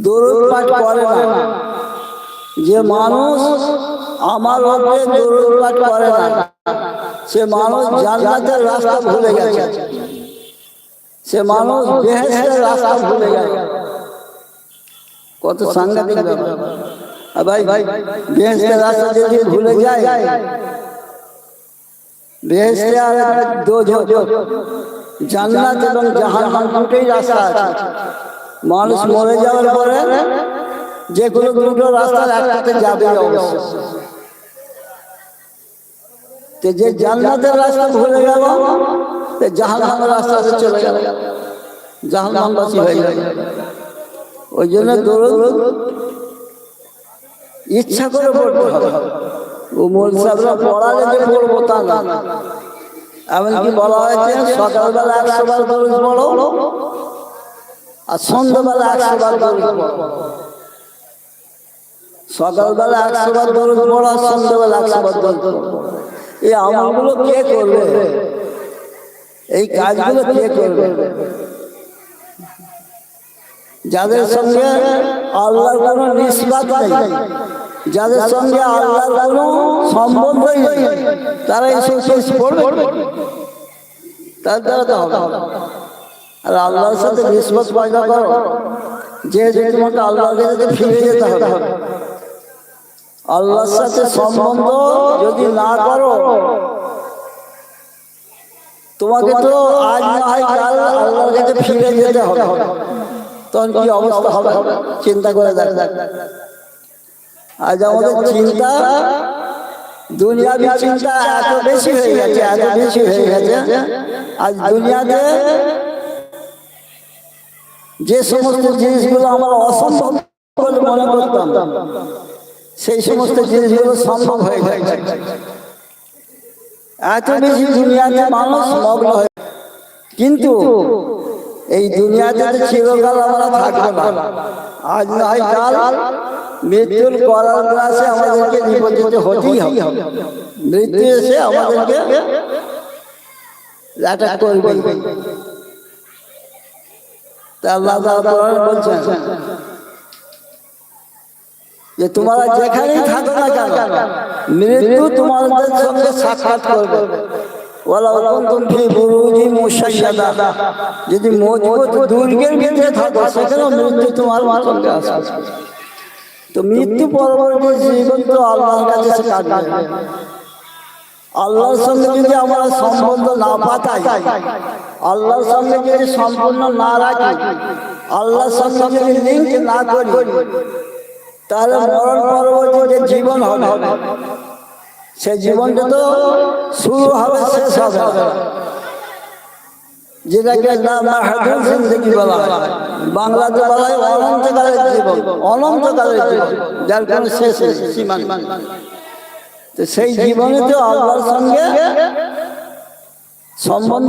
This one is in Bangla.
দরুদ পাঠ করে না, যে মানুষ আমার উপরে দরুদ পাঠ করে না সে মানুষ জান্নাতের রাস্তা ভুলে গেছে, সে মানুষ বেহেশতের রাস্তা ভুলে গেছে। কত সাংঘাতিক ব্যাপার ভাই। বেহেশতের রাস্তা যদি ভুলে যায়, বেহেশতে আর দোজখ, জান্নাত এবং জাহান্নাম দুটোই রাস্তা আছে। মানুষ মরে যাওয়ার পরে যে কোনো দুটো রাস্তার একটাতে যাবে অবশ্যই। যে জান্নাতের রাস্তা ভুলে গেল, জাহান্নামের রাস্তাতে চলে গেল, জাহান্নামবাসী হয়ে গেল। ওই জন্য দরুদ ইচ্ছা করে পড়তে হবে। ও মৌলভী সাহেবরা পড়ালে যে পড়বো তা না। এমনকি বলা হয়েছে সকালবেলা 100 বার দরুদ পড়ো আর সন্ধ্যাবেলা 100 বার দরুদ পড়ো। সকালবেলা 100 বার দরুদ পড়ো আর সন্ধ্যাবেলা 100 বার দরুদ পড়ো। এই আমলগুলো কে করবে? এই কাজগুলো কে করবে? যাদের সঙ্গে আল্লাহর কোনো নিসবত নেই, যাদের সঙ্গে আল্লাহর কোনো সম্বন্ধই নেই, তারা এইসব শেষ পড়বে, তার দ্বারা তো হবে। আর আল্লাহর সাথে নিসবত পয়দা করো, যে তোমাকে আল্লাহর কাছে ফিরে যেতে হবে। আল্লাহর সাথে সম্বন্ধ যদি না করো, তোমাকে তো আজ না হয় কাল আল্লাহর কাছে ফিরে যেতে হবে। তখন কি অবস্থা হবে চিন্তা করে দেখ। আজ আমাদের চিন্তা, দুনিয়াবি চিন্তা এত বেশি হয়ে গেছে, এত বেশি হয়ে গেছে। আজ দুনিয়াতে যে সমস্ত জিনিসগুলো আমরা অসম্ভব বলে মনে করতাম, সেই সমস্ত জিনিসগুলো সম্ভব হয়ে গেছে। এত বেশি দুনিয়াতে মানুষ মগ্ন হয়ে, কিন্তু এই দুনিয়াতে চিরকাল আমরা থাকবো না। আজ না হয় কাল মৃত্যুর করার গ্রাসে আমাদেরকে নিপতিত হতেই হবে। মৃত্যু এসে আমাদেরকে অ্যাটাক করবে। তা আল্লাহ তাআলা বলছেন যে তোমরা যেখানেই থাকো না কেন, মৃত্যু তোমাদের সঙ্গে সাক্ষাৎ করবে। যদি মজবুত দুর্গের ভিতরে থাকো, সেখানে মৃত্যু তোমার সঙ্গে আসবে। তো মৃত্যু পরবর্তী জীবন তো আল্লাহর কাছে সে কাটবে। আল্লাহর সঙ্গে যদি আমরা সম্বন্ধ না পাতাই, আল্লাহর সঙ্গে যদি সম্পূর্ণ না রাখি, আল্লাহর সঙ্গে যদি লিঙ্ক না করি, তাহলে মরণ পরবর্তী যে জীবন হবে, সে জীবনটা তো শুরু হবে, শেষ হবে, যেটাকে জিন্দগি বলা হয়। বাংলাতে বলা হয় অনন্তকালের জীবন, অনন্তকালের জীবন, যার কোনো শেষ সীমা নেই। তো সেই জীবনে তো আল্লাহর সঙ্গে সম্বন্ধ